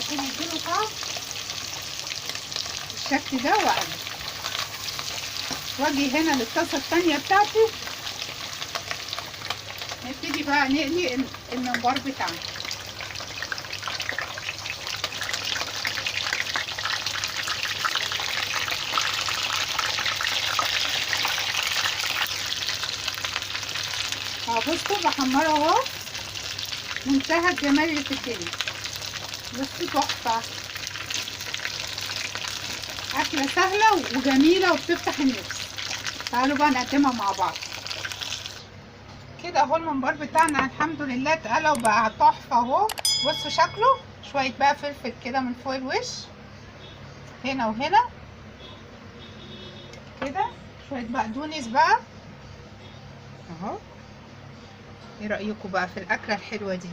عشان يديله طعم بالشكل ده، واقلب. واجي هنا للطاسه التانيه بتاعتي، نبتدي بقى نقلي الممبار بتاعنا. بصوا بحمره اهو، منتهى الجمال اللي في الدنيا. بصوا تحفه، اكله سهله وجميله وبتفتح النفس. تعالوا بقى نقدمها مع بعض. كده اهو الممبار بتاعنا الحمد لله اتقلى وبقى تحفه اهو. بصوا شكله. شويه بقى فلفل كده من فوق الوش، هنا وهنا كده، شويه بقدونس بقى اهو. ايه رايكم بقى في الاكله الحلوه دي؟